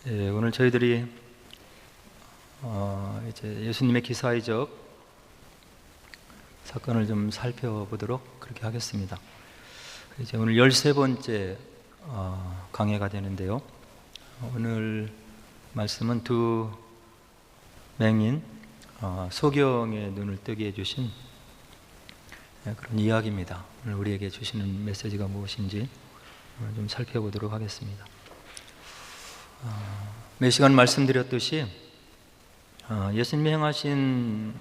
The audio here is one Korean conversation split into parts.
오늘 저희들이 이제 예수님의 기사이적 사건을 좀 살펴보도록 그렇게 하겠습니다. 이제 오늘 13번째 강해가 되는데요. 오늘 말씀은 두 맹인 소경의 눈을 뜨게 해주신 그런 이야기입니다. 오늘 우리에게 주시는 메시지가 무엇인지 좀 살펴보도록 하겠습니다. 매 시간 말씀드렸듯이 예수님이 행하신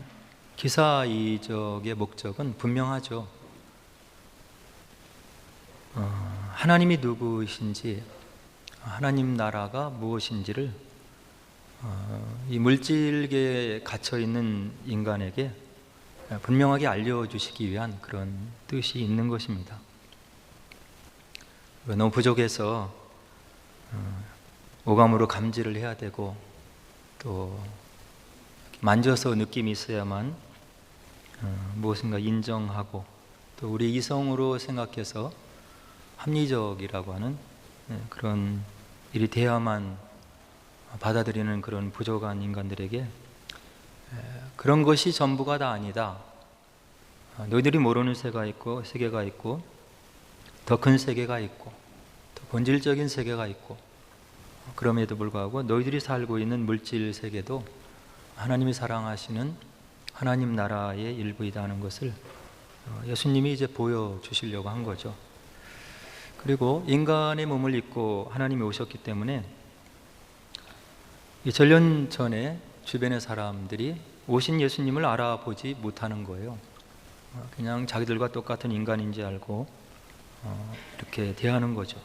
기사이적의 목적은 분명하죠. 하나님이 누구이신지, 하나님 나라가 무엇인지를 이 물질계에 갇혀있는 인간에게 분명하게 알려주시기 위한 그런 뜻이 있는 것입니다. 너무 부족해서 오감으로 감지를 해야 되고, 또 만져서 느낌이 있어야만 무엇인가 인정하고, 또 우리 이성으로 생각해서 합리적이라고 하는 그런 일이 돼야만 받아들이는 그런 부족한 인간들에게 그런 것이 전부가 다 아니다. 너희들이 모르는 세계가 있고 더 큰 세계가 있고 더 본질적인 세계가 있고, 그럼에도 불구하고 너희들이 살고 있는 물질 세계도 하나님이 사랑하시는 하나님 나라의 일부이다 하는 것을 예수님이 이제 보여주시려고 한 거죠. 그리고 인간의 몸을 입고 하나님이 오셨기 때문에 이 전년 전에 주변의 사람들이 오신 예수님을 알아보지 못하는 거예요. 그냥 자기들과 똑같은 인간인지 알고 이렇게 대하는 거죠.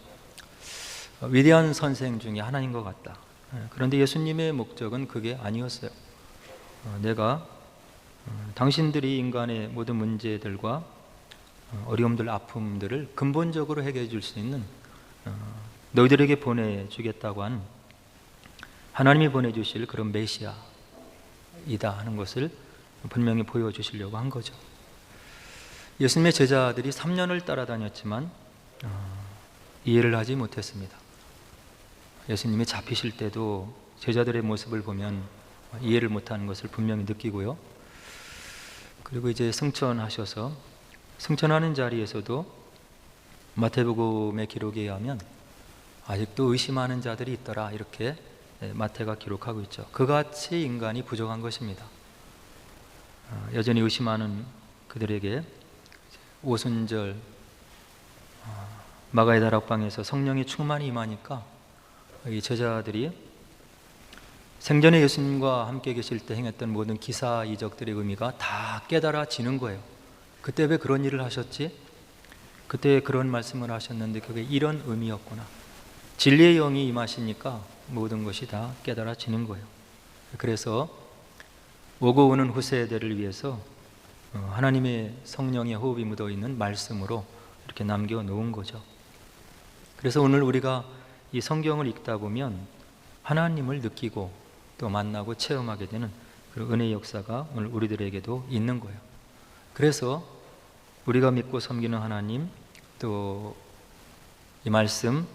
위대한 선생 중에 하나인 것 같다. 그런데 예수님의 목적은 그게 아니었어요. 내가 당신들이 인간의 모든 문제들과 어려움들, 아픔들을 근본적으로 해결해 줄 수 있는 너희들에게 보내주겠다고 하는, 하나님이 보내주실 그런 메시아이다 하는 것을 분명히 보여주시려고 한 거죠. 예수님의 제자들이 3년을 따라다녔지만 이해를 하지 못했습니다. 예수님이 잡히실 때도 제자들의 모습을 보면 이해를 못하는 것을 분명히 느끼고요. 그리고 이제 승천하셔서 승천하는 자리에서도 마태복음의 기록에 의하면 아직도 의심하는 자들이 있더라, 이렇게 마태가 기록하고 있죠. 그같이 인간이 부족한 것입니다. 여전히 의심하는 그들에게 오순절 마가의 다락방에서 성령이 충만히 임하니까 이 제자들이 생전에 예수님과 함께 계실 때 행했던 모든 기사 이적들의 의미가 다 깨달아지는 거예요. 그때 왜 그런 일을 하셨지? 그때 그런 말씀을 하셨는데 그게 이런 의미였구나. 진리의 영이 임하시니까 모든 것이 다 깨달아지는 거예요. 그래서 오고 오는 후세대를 위해서 하나님의 성령의 호흡이 묻어있는 말씀으로 이렇게 남겨놓은 거죠. 그래서 오늘 우리가 이 성경을 읽다 보면 하나님을 느끼고 또 만나고 체험하게 되는 그런 은혜의 역사가 오늘 우리들에게도 있는 거예요. 그래서 우리가 믿고 섬기는 하나님, 또 이 말씀,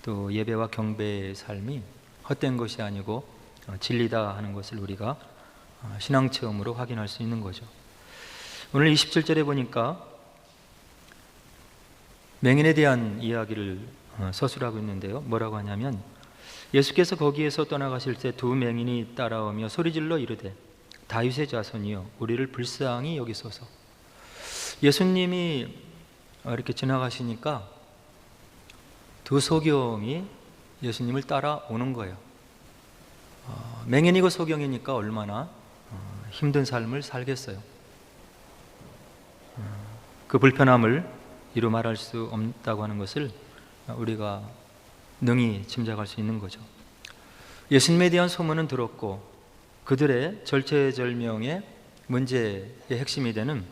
또 예배와 경배의 삶이 헛된 것이 아니고 진리다 하는 것을 우리가 신앙 체험으로 확인할 수 있는 거죠. 오늘 27절에 보니까 맹인에 대한 이야기를 서술하고 있는데요. 뭐라고 하냐면, 예수께서 거기에서 떠나가실 때 두 맹인이 따라오며 소리질러 이르되 다윗의 자손이여 우리를 불쌍히 여기소서. 예수님이 이렇게 지나가시니까 두 소경이 예수님을 따라오는 거예요. 맹인이고 소경이니까 얼마나 힘든 삶을 살겠어요. 그 불편함을 이루 말할 수 없다고 하는 것을 우리가 능히 짐작할 수 있는 거죠. 예수님에 대한 소문은 들었고 그들의 절체절명의 문제의 핵심이 되는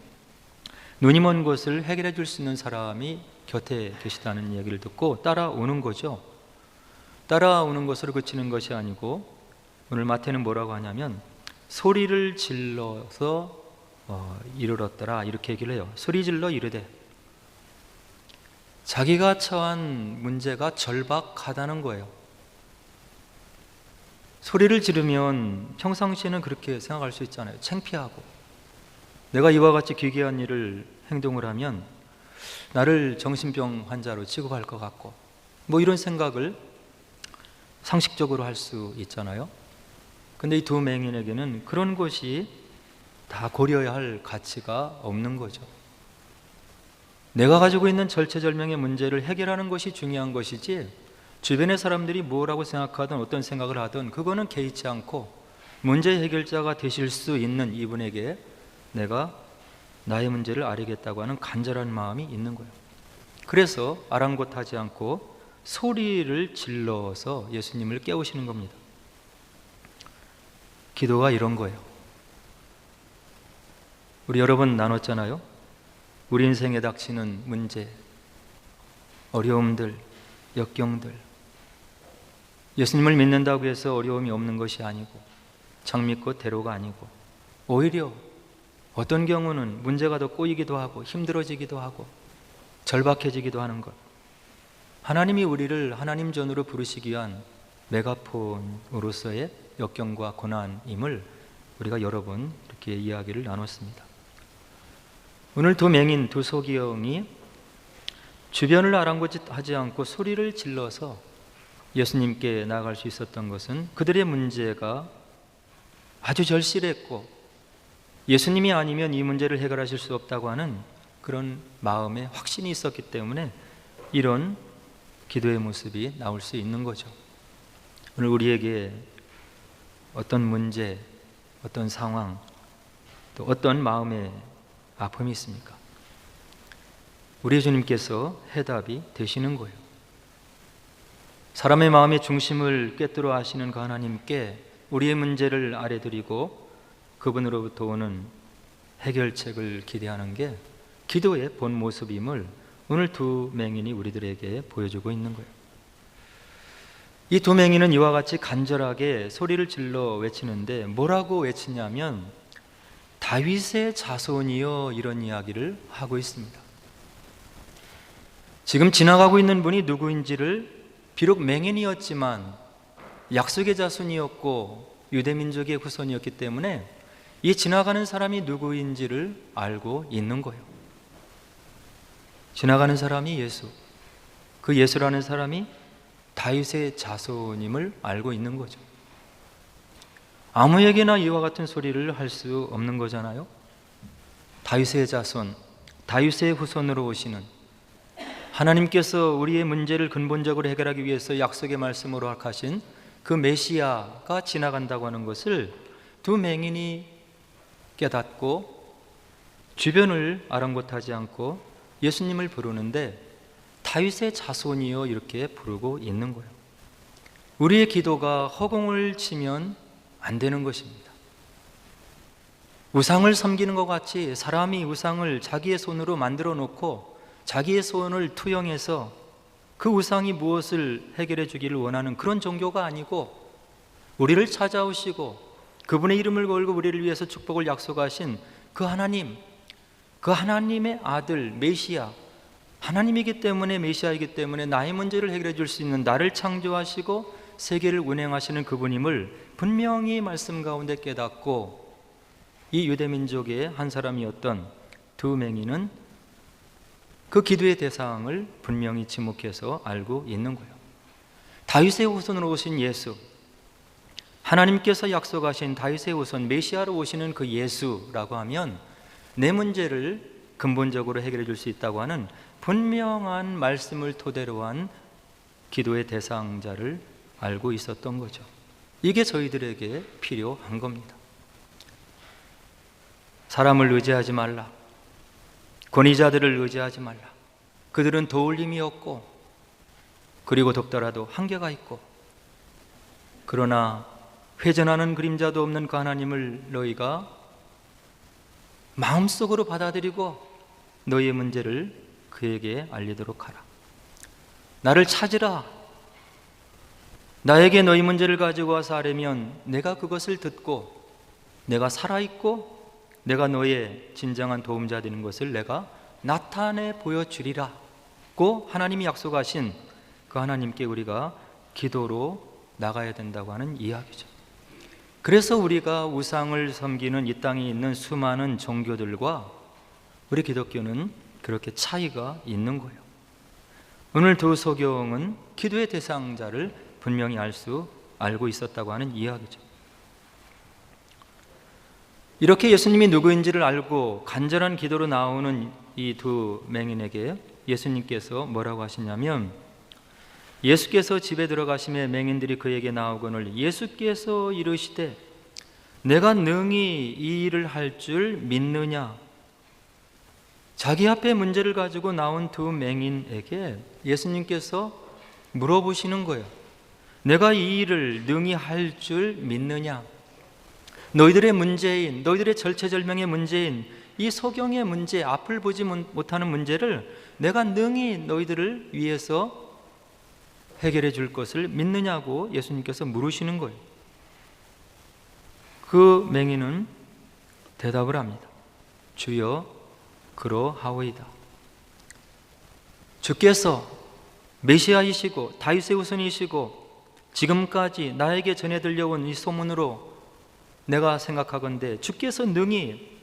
눈이 먼 것을 해결해 줄 수 있는 사람이 곁에 계시다는 이야기를 듣고 따라오는 거죠. 따라오는 것으로 그치는 것이 아니고 오늘 마태는 뭐라고 하냐면 소리를 질러서 이르렀더라, 이렇게 얘기를 해요. 소리 질러 이르되, 자기가 처한 문제가 절박하다는 거예요. 소리를 지르면 평상시에는 그렇게 생각할 수 있잖아요. 창피하고, 내가 이와 같이 기괴한 일을 행동을 하면 나를 정신병 환자로 취급할 것 같고, 뭐 이런 생각을 상식적으로 할 수 있잖아요. 근데 이 두 맹인에게는 그런 것이 다 고려해야 할 가치가 없는 거죠. 내가 가지고 있는 절체절명의 문제를 해결하는 것이 중요한 것이지, 주변의 사람들이 뭐라고 생각하든 어떤 생각을 하든 그거는 개의치 않고, 문제 해결자가 되실 수 있는 이분에게 내가 나의 문제를 아뢰겠다고 하는 간절한 마음이 있는 거예요. 그래서 아랑곳하지 않고 소리를 질러서 예수님을 깨우시는 겁니다. 기도가 이런 거예요. 우리 여러 번 나눴잖아요. 우리 인생에 닥치는 문제, 어려움들, 역경들, 예수님을 믿는다고 해서 어려움이 없는 것이 아니고, 장미꽃 대로가 아니고, 오히려 어떤 경우는 문제가 더 꼬이기도 하고 힘들어지기도 하고 절박해지기도 하는 것, 하나님이 우리를 하나님 전으로 부르시기 위한 메가폰으로서의 역경과 고난임을 우리가 여러 번 이렇게 이야기를 나눴습니다. 오늘 두 맹인, 두 소기영이 주변을 아랑곳하지 않고 소리를 질러서 예수님께 나아갈 수 있었던 것은 그들의 문제가 아주 절실했고, 예수님이 아니면 이 문제를 해결하실 수 없다고 하는 그런 마음에 확신이 있었기 때문에 이런 기도의 모습이 나올 수 있는 거죠. 오늘 우리에게 어떤 문제, 어떤 상황, 또 어떤 마음의 아픔이 있습니까? 우리 주님께서 해답이 되시는 거예요. 사람의 마음의 중심을 꿰뚫어 아시는 그 하나님께 우리의 문제를 아뢰드리고 그분으로부터 오는 해결책을 기대하는 게 기도의 본 모습임을 오늘 두 맹인이 우리들에게 보여주고 있는 거예요. 이 두 맹인은 이와 같이 간절하게 소리를 질러 외치는데 뭐라고 외치냐면 다윗의 자손이여, 이런 이야기를 하고 있습니다. 지금 지나가고 있는 분이 누구인지를, 비록 맹인이었지만 약속의 자손이었고 유대민족의 후손이었기 때문에 이 지나가는 사람이 누구인지를 알고 있는 거예요. 지나가는 사람이 예수, 그 예수라는 사람이 다윗의 자손임을 알고 있는 거죠. 아무에게나 이와 같은 소리를 할 수 없는 거잖아요. 다윗의 자손, 다윗의 후손으로 오시는 하나님께서 우리의 문제를 근본적으로 해결하기 위해서 약속의 말씀으로 하신 그 메시아가 지나간다고 하는 것을 두 맹인이 깨닫고 주변을 아랑곳하지 않고 예수님을 부르는데 다윗의 자손이여, 이렇게 부르고 있는 거예요. 우리의 기도가 허공을 치면 안 되는 것입니다. 우상을 섬기는 것 같이 사람이 우상을 자기의 손으로 만들어 놓고 자기의 손을 투영해서 그 우상이 무엇을 해결해 주기를 원하는 그런 종교가 아니고, 우리를 찾아오시고 그분의 이름을 걸고 우리를 위해서 축복을 약속하신 그 하나님, 그 하나님의 아들 메시아, 하나님이기 때문에, 메시아이기 때문에 나의 문제를 해결해 줄 수 있는, 나를 창조하시고 세계를 운행하시는 그분임을 분명히 말씀 가운데 깨닫고 이 유대민족의 한 사람이었던 두 맹인은 그 기도의 대상을 분명히 지목해서 알고 있는 거예요. 다윗의 후손으로 오신 예수, 하나님께서 약속하신 다윗의 후손 메시아로 오시는 그 예수라고 하면 내 문제를 근본적으로 해결해 줄 수 있다고 하는 분명한 말씀을 토대로 한 기도의 대상자를 알고 있었던 거죠. 이게 저희들에게 필요한 겁니다. 사람을 의지하지 말라, 권위자들을 의지하지 말라. 그들은 도울 힘이 없고 그리고 돕더라도 한계가 있고, 그러나 회전하는 그림자도 없는 그 하나님을 너희가 마음속으로 받아들이고 너희의 문제를 그에게 알리도록 하라. 나를 찾으라. 나에게 너희 문제를 가지고 와서 아뢰면 내가 그것을 듣고 내가 살아있고 내가 너의 진정한 도움자 되는 것을 내가 나타내 보여주리라고 하나님이 약속하신 그 하나님께 우리가 기도로 나가야 된다고 하는 이야기죠. 그래서 우리가 우상을 섬기는 이 땅에 있는 수많은 종교들과 우리 기독교는 그렇게 차이가 있는 거예요. 오늘 두 소경은 기도의 대상자를 분명히 알고 있었다고 하는 이야기죠. 이렇게 예수님이 누구인지를 알고 간절한 기도로 나오는 이 두 맹인에게 예수님께서 뭐라고 하시냐면, 예수께서 집에 들어가심에 맹인들이 그에게 나오거늘 예수께서 이르시되 내가 능히 이 일을 할 줄 믿느냐. 자기 앞에 문제를 가지고 나온 두 맹인에게 예수님께서 물어보시는 거예요. 내가 이 일을 능히 할 줄 믿느냐. 너희들의 문제인, 너희들의 절체절명의 문제인 이 소경의 문제, 앞을 보지 못하는 문제를 내가 능히 너희들을 위해서 해결해 줄 것을 믿느냐고 예수님께서 물으시는 거예요. 그 맹인은 대답을 합니다. 주여, 그러하오이다. 주께서 메시아이시고 다윗의 후손이시고 지금까지 나에게 전해 들려온 이 소문으로 내가 생각하건대 주께서 능히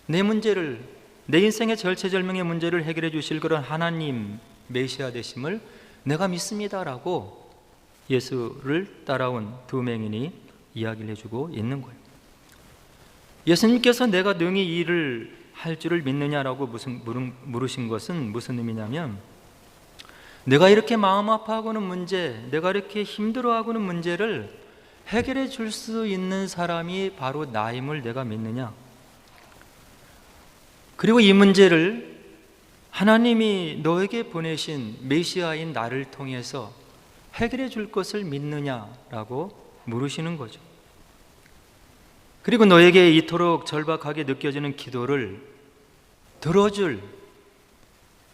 내 문제를, 내 인생의 절체절명의 문제를 해결해 주실 그런 하나님 메시아 되심을 내가 믿습니다라고 예수를 따라온 두 맹인이 이야기를 해주고 있는 거예요. 예수님께서 내가 능히 이 일을 할 줄을 믿느냐라고 물으신 것은 무슨 의미냐면, 내가 이렇게 마음 아파하고는 문제, 내가 이렇게 힘들어하고는 문제를 해결해 줄 수 있는 사람이 바로 나임을 내가 믿느냐. 그리고 이 문제를 하나님이 너에게 보내신 메시아인 나를 통해서 해결해 줄 것을 믿느냐라고 물으시는 거죠. 그리고 너에게 이토록 절박하게 느껴지는 기도를 들어줄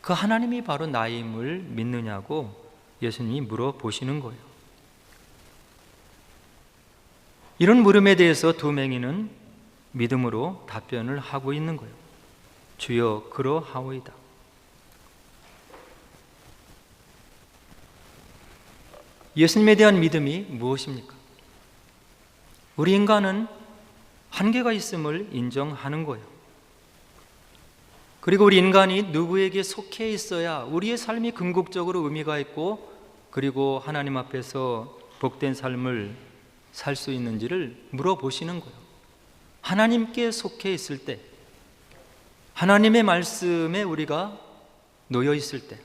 그 하나님이 바로 나임을 믿느냐고 예수님이 물어보시는 거예요. 이런 물음에 대해서 두 맹인은 믿음으로 답변을 하고 있는 거예요. 주여, 그러하오이다. 예수님에 대한 믿음이 무엇입니까? 우리 인간은 한계가 있음을 인정하는 거예요. 그리고 우리 인간이 누구에게 속해 있어야 우리의 삶이 궁극적으로 의미가 있고 그리고 하나님 앞에서 복된 삶을 살 수 있는지를 물어보시는 거예요. 하나님께 속해 있을 때, 하나님의 말씀에 우리가 놓여 있을 때,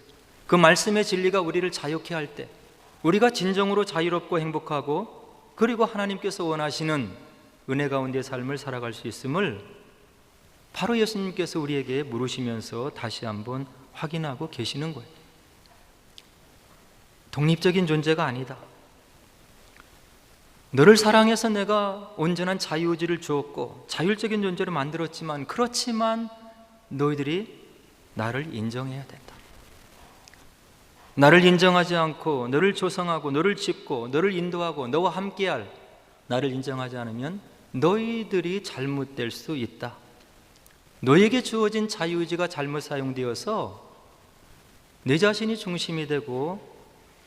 그 말씀의 진리가 우리를 자유케 할 때, 우리가 진정으로 자유롭고 행복하고 그리고 하나님께서 원하시는 은혜 가운데 삶을 살아갈 수 있음을 바로 예수님께서 우리에게 물으시면서 다시 한번 확인하고 계시는 거예요. 독립적인 존재가 아니다. 너를 사랑해서 내가 온전한 자유의지를 주었고 자율적인 존재로 만들었지만, 그렇지만 너희들이 나를 인정해야 된다. 나를 인정하지 않고 너를 조성하고 너를 짓고 너를 인도하고 너와 함께할 나를 인정하지 않으면 너희들이 잘못될 수 있다. 너에게 주어진 자유의지가 잘못 사용되어서 내 자신이 중심이 되고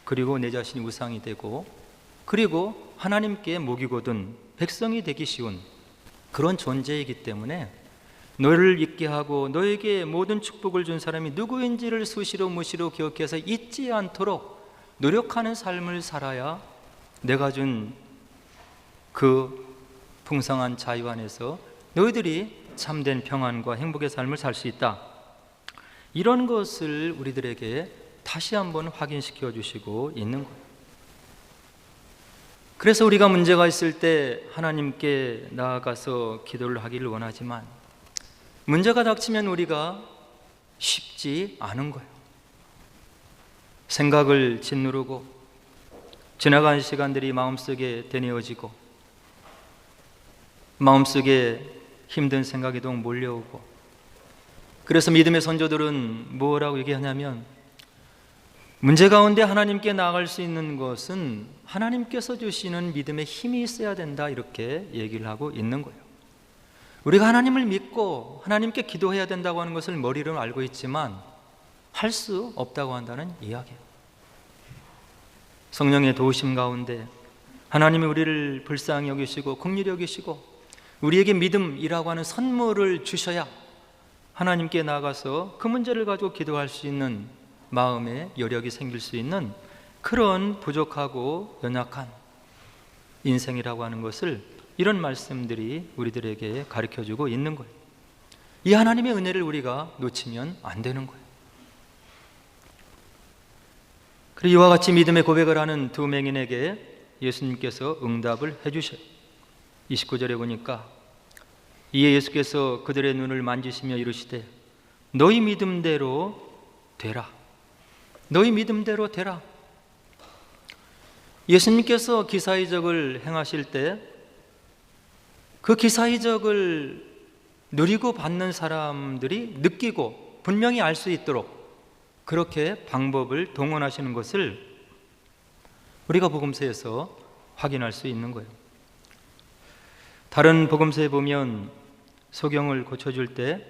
그리고 내 자신이 우상이 되고 그리고 하나님께 목이고든 백성이 되기 쉬운 그런 존재이기 때문에 너를 잊게 하고 너에게 모든 축복을 준 사람이 누구인지를 수시로 무시로 기억해서 잊지 않도록 노력하는 삶을 살아야 내가 준 그 풍성한 자유 안에서 너희들이 참된 평안과 행복의 삶을 살 수 있다. 이런 것을 우리들에게 다시 한번 확인시켜 주시고 있는 거예요. 그래서 우리가 문제가 있을 때 하나님께 나아가서 기도를 하기를 원하지만 문제가 닥치면 우리가 쉽지 않은 거예요. 생각을 짓누르고 지나간 시간들이 마음속에 되뇌어지고 마음속에 힘든 생각이 동 몰려오고, 그래서 믿음의 선조들은 뭐라고 얘기하냐면 문제 가운데 하나님께 나아갈 수 있는 것은 하나님께서 주시는 믿음의 힘이 있어야 된다, 이렇게 얘기를 하고 있는 거예요. 우리가 하나님을 믿고 하나님께 기도해야 된다고 하는 것을 머리로 알고 있지만 할 수 없다고 한다는 이야기예요. 성령의 도우심 가운데 하나님이 우리를 불쌍히 여기시고 긍휼히 여기시고 우리에게 믿음이라고 하는 선물을 주셔야 하나님께 나가서 그 문제를 가지고 기도할 수 있는 마음의 여력이 생길 수 있는 그런 부족하고 연약한 인생이라고 하는 것을 이런 말씀들이 우리들에게 가르쳐주고 있는 거예요. 이 하나님의 은혜를 우리가 놓치면 안 되는 거예요. 그리고 이와 같이 믿음의 고백을 하는 두 맹인에게 예수님께서 응답을 해주셔요. 29절에 보니까 이에 예수께서 그들의 눈을 만지시며 이르시되 너희 믿음대로 되라. 너희 믿음대로 되라. 예수님께서 기사이적을 행하실 때 그 기사이적을 누리고 받는 사람들이 느끼고 분명히 알 수 있도록 그렇게 방법을 동원하시는 것을 우리가 복음서에서 확인할 수 있는 거예요. 다른 복음서에 보면 소경을 고쳐줄 때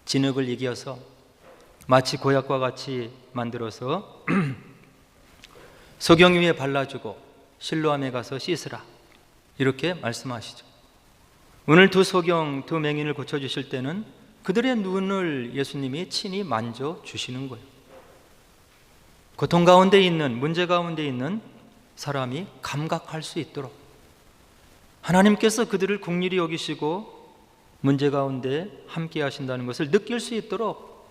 진흙을 이겨서 마치 고약과 같이 만들어서 소경 위에 발라주고 실로암에 가서 씻으라 이렇게 말씀하시죠. 오늘 두 소경, 두 맹인을 고쳐주실 때는 그들의 눈을 예수님이 친히 만져주시는 거예요. 고통 가운데 있는, 문제 가운데 있는 사람이 감각할 수 있도록 하나님께서 그들을 긍휼히 여기시고 문제 가운데 함께 하신다는 것을 느낄 수 있도록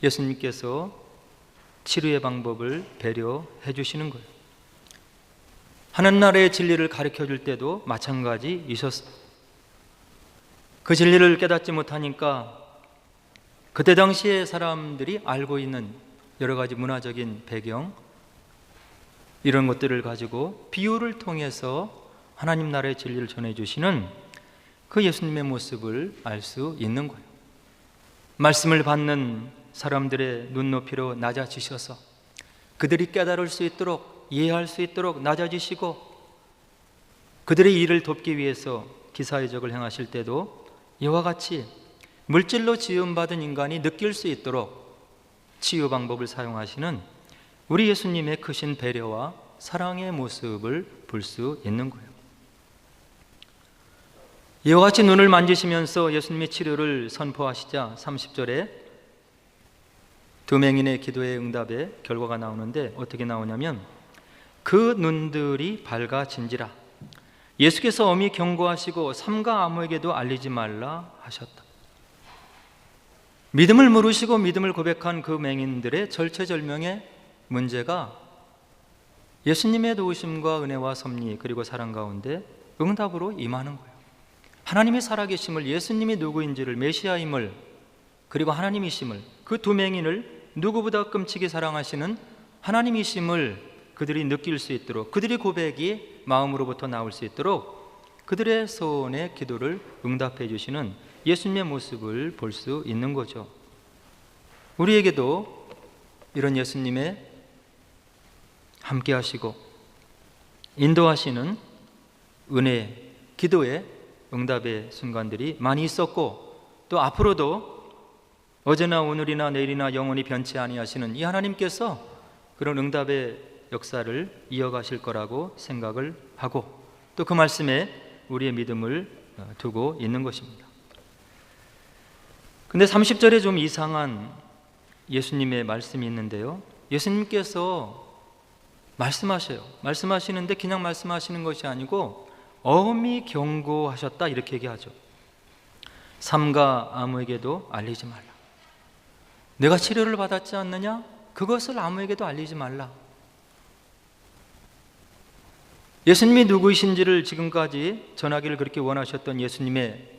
예수님께서 치료의 방법을 배려해 주시는 거예요. 하늘나라의 진리를 가르쳐 줄 때도 마찬가지이셨어요. 그 진리를 깨닫지 못하니까 그때 당시에 사람들이 알고 있는 여러 가지 문화적인 배경 이런 것들을 가지고 비유를 통해서 하나님 나라의 진리를 전해주시는 그 예수님의 모습을 알 수 있는 거예요. 말씀을 받는 사람들의 눈높이로 낮아지셔서 그들이 깨달을 수 있도록 이해할 수 있도록 낮아지시고 그들의 일을 돕기 위해서 기사의적을 행하실 때도 이와 같이 물질로 지음받은 인간이 느낄 수 있도록 치유 방법을 사용하시는 우리 예수님의 크신 배려와 사랑의 모습을 볼 수 있는 거예요. 이와 같이 눈을 만지시면서 예수님의 치료를 선포하시자 30절에 두 맹인의 기도의 응답의 결과가 나오는데 어떻게 나오냐면 그 눈들이 밝아진지라 예수께서 엄히 경고하시고 삼가 아무에게도 알리지 말라 하셨다. 믿음을 물으시고 믿음을 고백한 그 맹인들의 절체절명의 문제가 예수님의 도우심과 은혜와 섭리 그리고 사랑 가운데 응답으로 임하는 거예요. 하나님의 살아계심을, 예수님이 누구인지를, 메시아임을, 그리고 하나님이심을, 그 두 맹인을 누구보다 끔찍이 사랑하시는 하나님이심을 그들이 느낄 수 있도록, 그들의 고백이 마음으로부터 나올 수 있도록 그들의 소원의 기도를 응답해 주시는 예수님의 모습을 볼 수 있는 거죠. 우리에게도 이런 예수님의 함께 하시고 인도하시는 은혜, 기도의 응답의 순간들이 많이 있었고 또 앞으로도 어제나 오늘이나 내일이나 영원히 변치 아니하시는 이 하나님께서 그런 응답의 역사를 이어가실 거라고 생각을 하고 또 그 말씀에 우리의 믿음을 두고 있는 것입니다. 근데 30절에 좀 이상한 예수님의 말씀이 있는데요. 예수님께서 말씀하셔요. 말씀하시는데 그냥 말씀하시는 것이 아니고 엄히 경고하셨다 이렇게 얘기하죠. 삼가 아무에게도 알리지 말라. 내가 치료를 받았지 않느냐? 그것을 아무에게도 알리지 말라. 예수님이 누구이신지를 지금까지 전하기를 그렇게 원하셨던 예수님의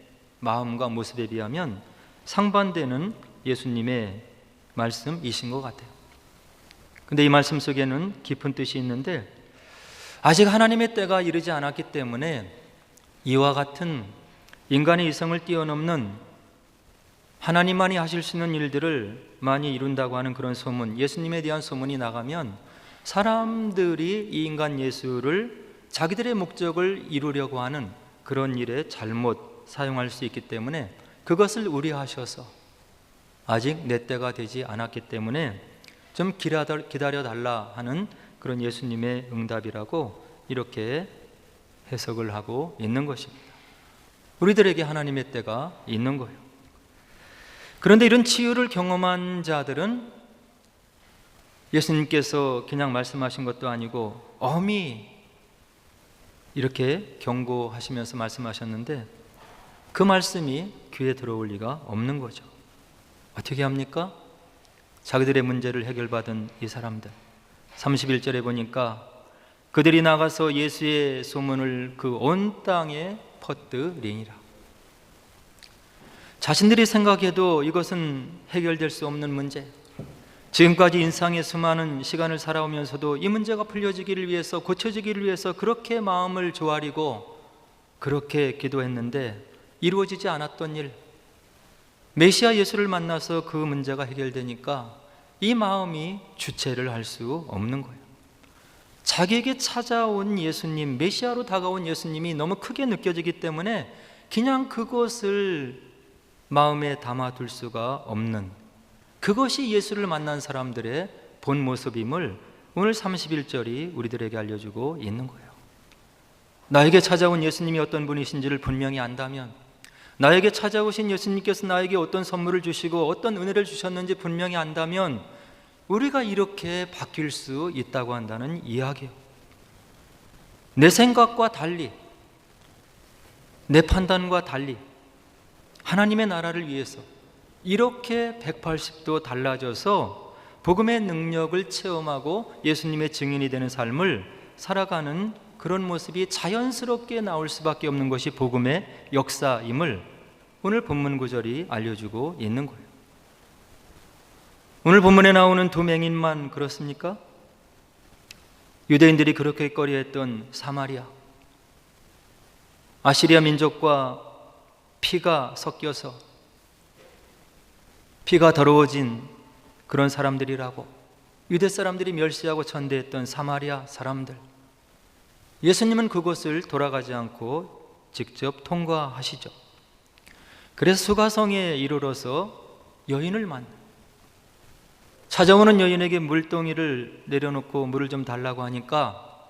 마음과 모습에 비하면 상반되는 예수님의 말씀이신 것 같아요. 근데 이 말씀 속에는 깊은 뜻이 있는데 아직 하나님의 때가 이르지 않았기 때문에 이와 같은 인간의 이성을 뛰어넘는 하나님만이 하실 수 있는 일들을 많이 이룬다고 하는 그런 소문, 예수님에 대한 소문이 나가면 사람들이 이 인간 예수를 자기들의 목적을 이루려고 하는 그런 일에 잘못 사용할 수 있기 때문에 그것을 우려하셔서 아직 내 때가 되지 않았기 때문에 좀 기다려달라 하는 그런 예수님의 응답이라고 이렇게 해석을 하고 있는 것입니다. 우리들에게 하나님의 때가 있는 거예요. 그런데 이런 치유를 경험한 자들은 예수님께서 그냥 말씀하신 것도 아니고 엄히 이렇게 경고하시면서 말씀하셨는데 그 말씀이 귀에 들어올 리가 없는 거죠. 어떻게 합니까? 자기들의 문제를 해결받은 이 사람들, 31절에 보니까 그들이 나가서 예수의 소문을 그 온 땅에 퍼뜨리니라. 자신들이 생각해도 이것은 해결될 수 없는 문제, 지금까지 인생의 수많은 시간을 살아오면서도 이 문제가 풀려지기를 위해서, 고쳐지기를 위해서 그렇게 마음을 조아리고 그렇게 기도했는데 이루어지지 않았던 일, 메시아 예수를 만나서 그 문제가 해결되니까 이 마음이 주체를 할 수 없는 거예요. 자기에게 찾아온 예수님, 메시아로 다가온 예수님이 너무 크게 느껴지기 때문에 그냥 그것을 마음에 담아둘 수가 없는, 그것이 예수를 만난 사람들의 본 모습임을 오늘 31절이 우리들에게 알려주고 있는 거예요. 나에게 찾아온 예수님이 어떤 분이신지를 분명히 안다면, 나에게 찾아오신 예수님께서 나에게 어떤 선물을 주시고 어떤 은혜를 주셨는지 분명히 안다면 우리가 이렇게 바뀔 수 있다고 한다는 이야기예요. 내 생각과 달리, 내 판단과 달리 하나님의 나라를 위해서 이렇게 180도 달라져서 복음의 능력을 체험하고 예수님의 증인이 되는 삶을 살아가는 그런 모습이 자연스럽게 나올 수밖에 없는 것이 복음의 역사임을 오늘 본문 구절이 알려주고 있는 거예요. 오늘 본문에 나오는 두 맹인만 그렇습니까? 유대인들이 그렇게 꺼려했던 사마리아, 아시리아 민족과 피가 섞여서 피가 더러워진 그런 사람들이라고 유대 사람들이 멸시하고 천대했던 사마리아 사람들, 예수님은 그곳을 돌아가지 않고 직접 통과하시죠. 그래서 수가성에 이르러서 여인을 만나, 찾아오는 여인에게 물동이를 내려놓고 물을 좀 달라고 하니까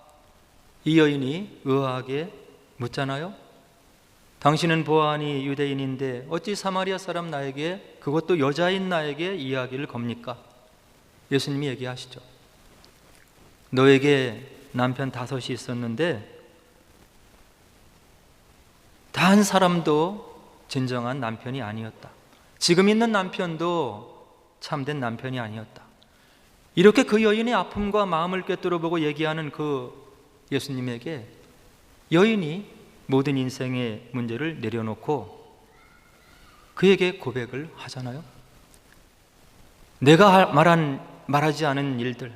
이 여인이 의아하게 묻잖아요. 당신은 보아하니 유대인인데 어찌 사마리아 사람 나에게, 그것도 여자인 나에게 이야기를 겁니까? 예수님이 얘기하시죠. 너에게 남편 5이 있었는데 단 한 사람도 진정한 남편이 아니었다. 지금 있는 남편도 참된 남편이 아니었다. 이렇게 그 여인의 아픔과 마음을 꿰뚫어보고 얘기하는 그 예수님에게 여인이 모든 인생의 문제를 내려놓고 그에게 고백을 하잖아요. 내가 말하지 않은 일들,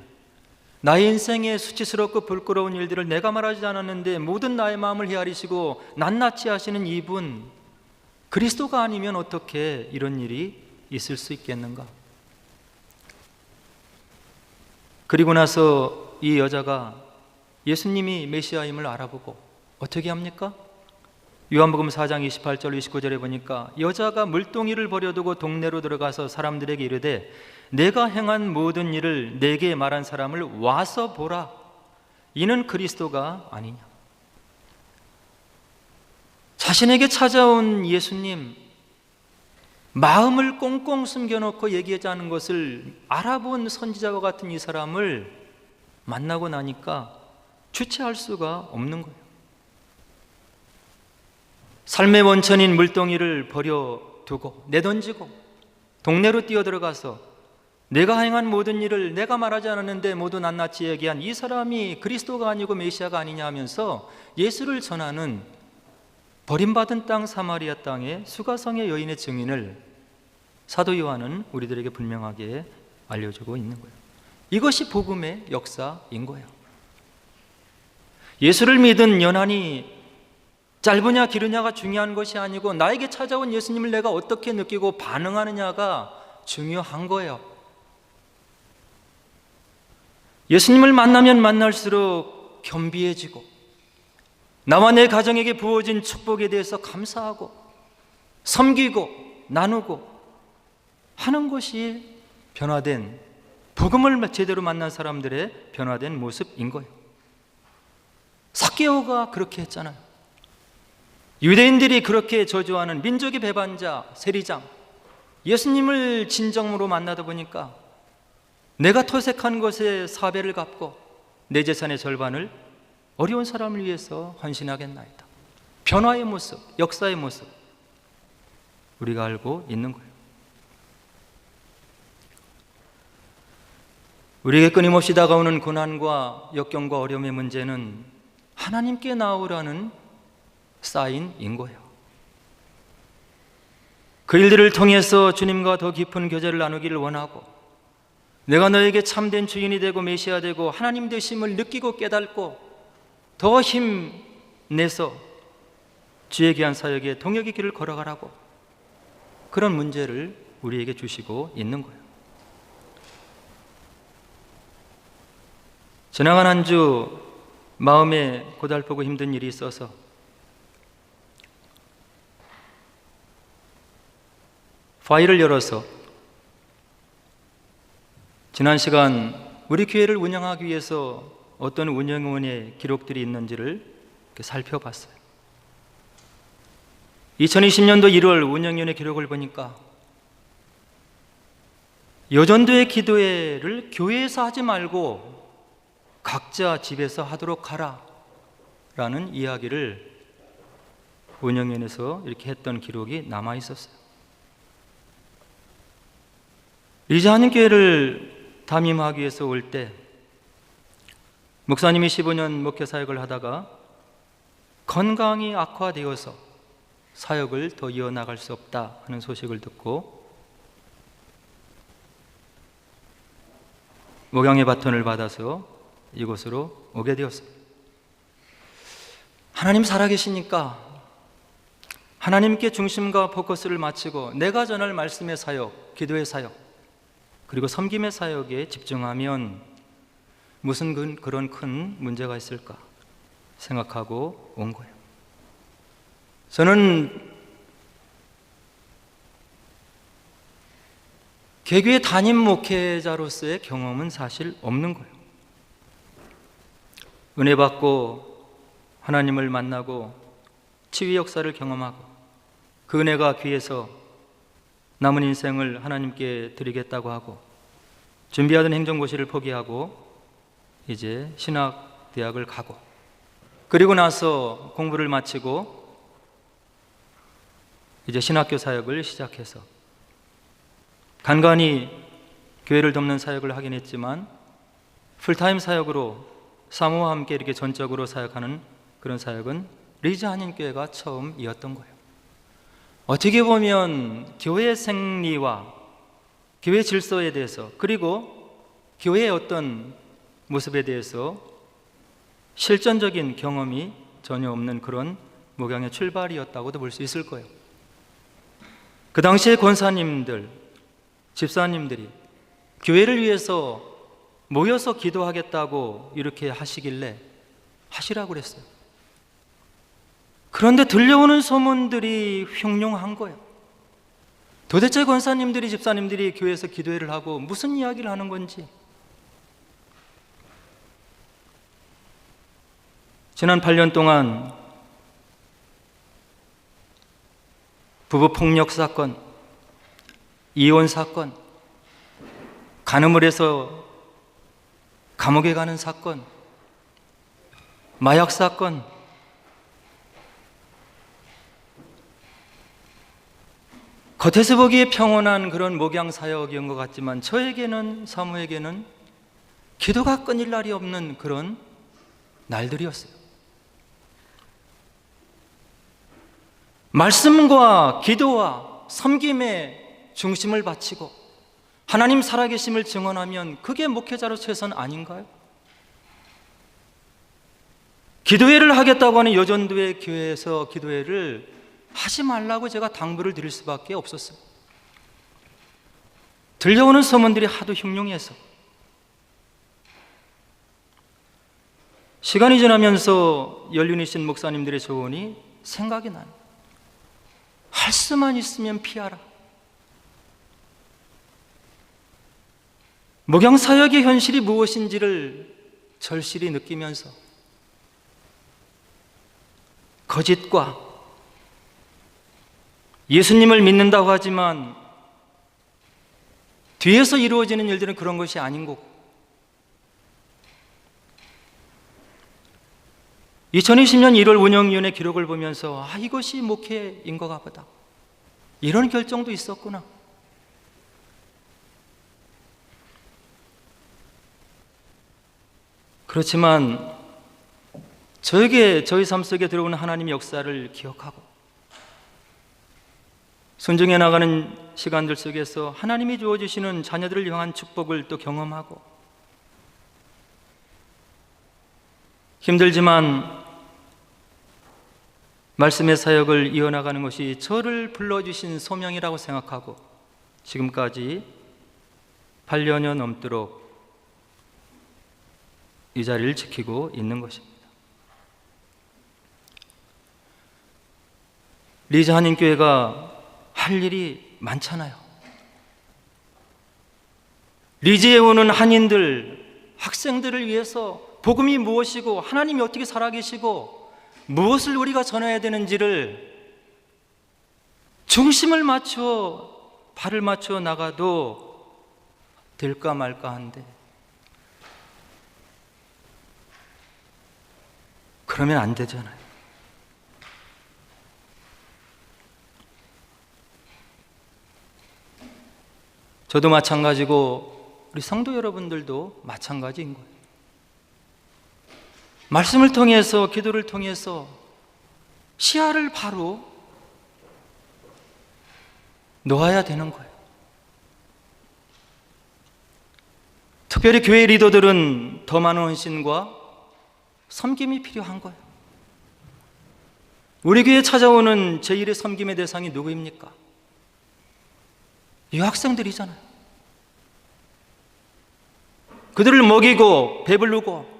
나의 인생에 수치스럽고 부끄러운 일들을 내가 말하지 않았는데 모든 나의 마음을 헤아리시고 낱낱이 하시는 이분, 그리스도가 아니면 어떻게 이런 일이 있을 수 있겠는가? 그리고 나서 이 여자가 예수님이 메시아임을 알아보고 어떻게 합니까? 요한복음 4장 28절 29절에 보니까 여자가 물동이를 버려두고 동네로 들어가서 사람들에게 이르되 내가 행한 모든 일을 내게 말한 사람을 와서 보라, 이는 그리스도가 아니냐. 자신에게 찾아온 예수님, 마음을 꽁꽁 숨겨놓고 얘기하지 않은 것을 알아본 선지자와 같은 이 사람을 만나고 나니까 주체할 수가 없는 거예요. 삶의 원천인 물동이를 버려두고 내던지고 동네로 뛰어들어가서 내가 행한 모든 일을 내가 말하지 않았는데 모두 낱낱이 얘기한 이 사람이 그리스도가 아니고 메시아가 아니냐 하면서 예수를 전하는 버림받은 땅 사마리아 땅의 수가성의 여인의 증인을 사도 요한은 우리들에게 분명하게 알려주고 있는 거예요. 이것이 복음의 역사인 거예요. 예수를 믿은 연한이 짧으냐 기르냐가 중요한 것이 아니고 나에게 찾아온 예수님을 내가 어떻게 느끼고 반응하느냐가 중요한 거예요. 예수님을 만나면 만날수록 겸비해지고 나와 내 가정에게 부어진 축복에 대해서 감사하고 섬기고 나누고 하는 것이 변화된, 복음을 제대로 만난 사람들의 변화된 모습인 거예요. 스게오가 그렇게 했잖아요. 유대인들이 그렇게 저주하는 민족의 배반자 세리장, 예수님을 진정으로 만나다 보니까 내가 토색한 것에 4배를 갚고 내 재산의 절반을 어려운 사람을 위해서 헌신하겠나이다. 변화의 모습, 역사의 모습 우리가 알고 있는 거예요. 우리에게 끊임없이 다가오는 고난과 역경과 어려움의 문제는 하나님께 나오라는 사인인 거예요. 그 일들을 통해서 주님과 더 깊은 교제를 나누기를 원하고, 내가 너에게 참된 주인이 되고 메시아 되고 하나님 되심을 느끼고 깨닫고 더 힘내서 주의 귀한 사역에 동역의 길을 걸어가라고, 그런 문제를 우리에게 주시고 있는 거예요. 지나간 한 주 마음에 고달프고 힘든 일이 있어서 파일을 열어서 지난 시간 우리 교회를 운영하기 위해서 어떤 운영원의 기록들이 있는지를 이렇게 살펴봤어요. 2020년도 1월 운영위원회 기록을 보니까 여전도의 기도회를 교회에서 하지 말고 각자 집에서 하도록 하라 라는 이야기를 운영위원회에서 이렇게 했던 기록이 남아 있었어요. 리자하님교회를 담임하기 위해서 올 때 목사님이 15년 목회 사역을 하다가 건강이 악화되어서 사역을 더 이어나갈 수 없다 하는 소식을 듣고 목양의 바톤을 받아서 이곳으로 오게 되었습니다. 하나님 살아계시니까 하나님께 중심과 포커스를 맞추고 내가 전할 말씀의 사역, 기도의 사역, 그리고 섬김의 사역에 집중하면 무슨 그런 큰 문제가 있을까 생각하고 온 거예요. 저는 개교의 담임 목회자로서의 경험은 사실 없는 거예요. 은혜 받고 하나님을 만나고 치유 역사를 경험하고 그 은혜가 귀해서 남은 인생을 하나님께 드리겠다고 하고 준비하던 행정고시를 포기하고 이제 신학대학을 가고, 그리고 나서 공부를 마치고 이제 신학교 사역을 시작해서 간간히 교회를 돕는 사역을 하긴 했지만 풀타임 사역으로 사모와 함께 이렇게 전적으로 사역하는 그런 사역은 리즈 한인교회가 처음이었던 거예요. 어떻게 보면 교회 생리와 교회 질서에 대해서, 그리고 교회의 어떤 모습에 대해서 실전적인 경험이 전혀 없는 그런 목양의 출발이었다고도 볼 수 있을 거예요. 그 당시에 권사님들, 집사님들이 교회를 위해서 모여서 기도하겠다고 이렇게 하시길래 하시라고 그랬어요. 그런데 들려오는 소문들이 흉흉한 거예요. 도대체 권사님들이, 집사님들이 교회에서 기도회를 하고 무슨 이야기를 하는 건지. 지난 8년 동안 부부 폭력 사건, 이혼 사건, 간음을 해서 감옥에 가는 사건, 마약 사건, 겉에서 보기에 평온한 그런 목양 사역이었던 것 같지만 저에게는, 사모에게는 기도가 끊일 날이 없는 그런 날들이었어요. 말씀과 기도와 섬김에 중심을 바치고 하나님 살아계심을 증언하면 그게 목회자로 최선 아닌가요? 기도회를 하겠다고 하는 여전도의 교회에서 기도회를 하지 말라고 제가 당부를 드릴 수밖에 없었어요. 들려오는 소문들이 하도 흉흉해서. 시간이 지나면서 연륜이신 목사님들의 조언이 생각이 나요. 할 수만 있으면 피하라. 목양사역의 현실이 무엇인지를 절실히 느끼면서 거짓과 예수님을 믿는다고 하지만 뒤에서 이루어지는 일들은 그런 것이 아닌 거고, 2020년 1월 운영위원회 기록을 보면서 이것이 목회인가 보다, 이런 결정도 있었구나. 그렇지만 저희 삶 속에 들어오는 하나님의 역사를 기억하고 순종해 나가는 시간들 속에서 하나님이 주어주시는 자녀들을 향한 축복을 또 경험하고, 힘들지만 말씀의 사역을 이어나가는 것이 저를 불러주신 소명이라고 생각하고 지금까지 8년여 넘도록 이 자리를 지키고 있는 것입니다. 리즈 한인교회가 할 일이 많잖아요. 리즈에 오는 한인들, 학생들을 위해서 복음이 무엇이고 하나님이 어떻게 살아계시고 무엇을 우리가 전해야 되는지를 중심을 맞춰 발을 맞춰 나가도 될까 말까 한데, 그러면 안 되잖아요. 저도 마찬가지고 우리 성도 여러분들도 마찬가지인 거예요. 말씀을 통해서, 기도를 통해서 시야를 바로 놓아야 되는 거예요. 특별히 교회 리더들은 더 많은 헌신과 섬김이 필요한 거예요. 우리 교회에 찾아오는 제1의 섬김의 대상이 누구입니까? 유학생들이잖아요. 그들을 먹이고 배부르고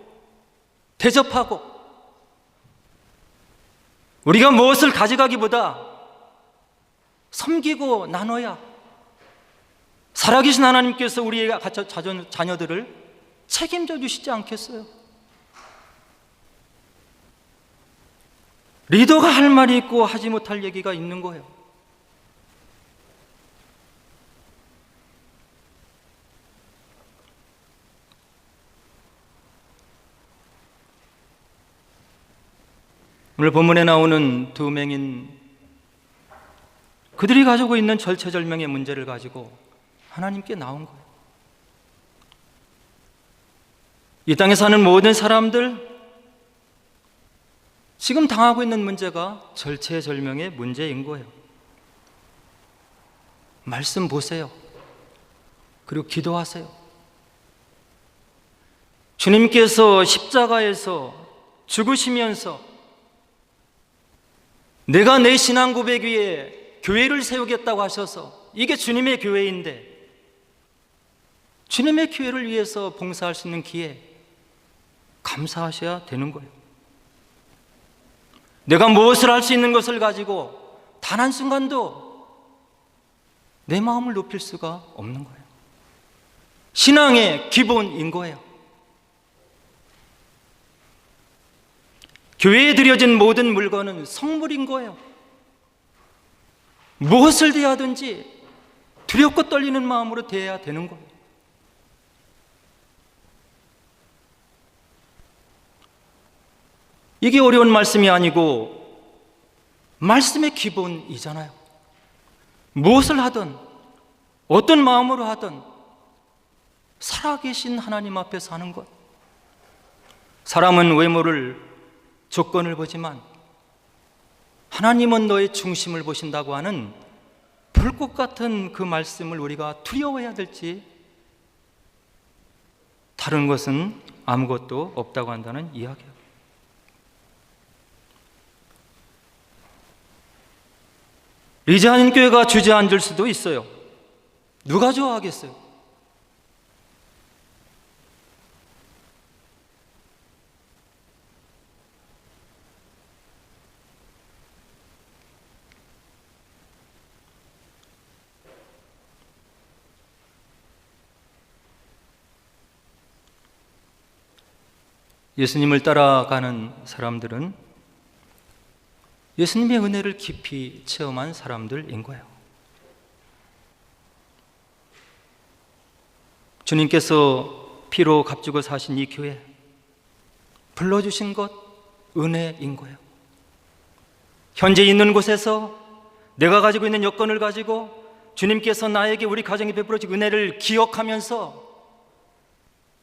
대접하고, 우리가 무엇을 가져가기보다 섬기고 나눠야 살아계신 하나님께서 우리의 자녀들을 책임져 주시지 않겠어요? 리더가 할 말이 있고 하지 못할 얘기가 있는 거예요. 오늘 본문에 나오는 두 맹인, 그들이 가지고 있는 절체절명의 문제를 가지고 하나님께 나온 거예요. 이 땅에 사는 모든 사람들, 지금 당하고 있는 문제가 절체절명의 문제인 거예요. 말씀 보세요. 그리고 기도하세요. 주님께서 십자가에서 죽으시면서 내가 내 신앙 고백 위에 교회를 세우겠다고 하셔서, 이게 주님의 교회인데 주님의 교회를 위해서 봉사할 수 있는 기회 감사하셔야 되는 거예요. 내가 무엇을 할 수 있는 것을 가지고 단 한순간도 내 마음을 높일 수가 없는 거예요. 신앙의 기본인 거예요. 교회에 드려진 모든 물건은 성물인 거예요. 무엇을 대하든지 두렵고 떨리는 마음으로 대해야 되는 거예요. 이게 어려운 말씀이 아니고 말씀의 기본이잖아요. 무엇을 하든 어떤 마음으로 하든 살아계신 하나님 앞에서 하는 것. 사람은 외모를, 조건을 보지만 하나님은 너의 중심을 보신다고 하는 불꽃 같은 그 말씀을 우리가 두려워해야 될지, 다른 것은 아무것도 없다고 한다는 이야기예요. 리즈 한인교회가 주저앉을 수도 있어요. 누가 좋아하겠어요? 예수님을 따라가는 사람들은 예수님의 은혜를 깊이 체험한 사람들인 거예요. 주님께서 피로 값주고 사신 이 교회, 불러주신 것 은혜인 거예요. 현재 있는 곳에서 내가 가지고 있는 여건을 가지고 주님께서 나에게 우리 가정에 베풀어진 은혜를 기억하면서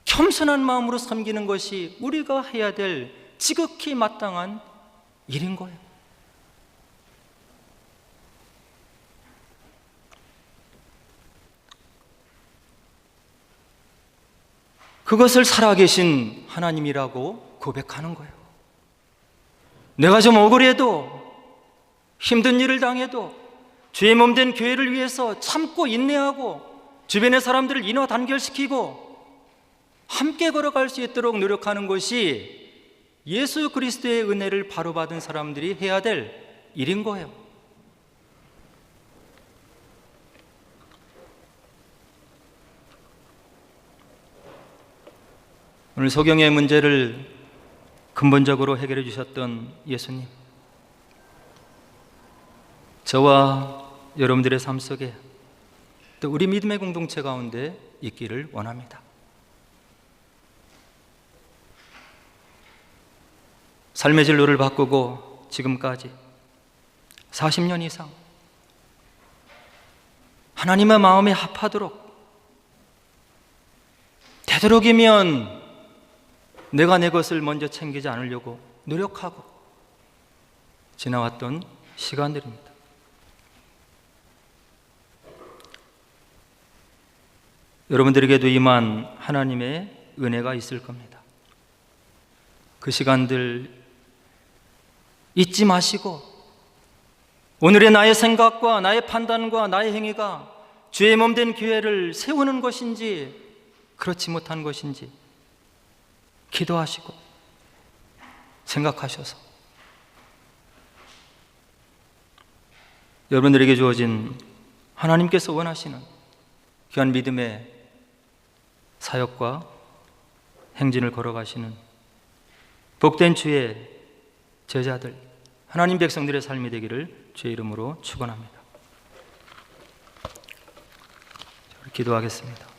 겸손한 마음으로 섬기는 것이 우리가 해야 될 지극히 마땅한 일인 거예요. 그것을 살아계신 하나님이라고 고백하는 거예요. 내가 좀 억울해도, 힘든 일을 당해도 주의 몸 된 교회를 위해서 참고 인내하고 주변의 사람들을 인화 단결시키고 함께 걸어갈 수 있도록 노력하는 것이 예수 그리스도의 은혜를 바로 받은 사람들이 해야 될 일인 거예요. 오늘 소경의 문제를 근본적으로 해결해 주셨던 예수님, 저와 여러분들의 삶 속에 또 우리 믿음의 공동체 가운데 있기를 원합니다. 삶의 진로를 바꾸고 지금까지 40년 이상 하나님의 마음에 합하도록, 되도록이면 내가 내 것을 먼저 챙기지 않으려고 노력하고 지나왔던 시간들입니다. 여러분들에게도 임한 하나님의 은혜가 있을 겁니다. 그 시간들 잊지 마시고 오늘의 나의 생각과 나의 판단과 나의 행위가 주의 몸 된 교회를 세우는 것인지 그렇지 못한 것인지 기도하시고 생각하셔서 여러분들에게 주어진 하나님께서 원하시는 귀한 믿음의 사역과 행진을 걸어가시는 복된 주의 제자들, 하나님 백성들의 삶이 되기를 주의 이름으로 축원합니다. 기도하겠습니다.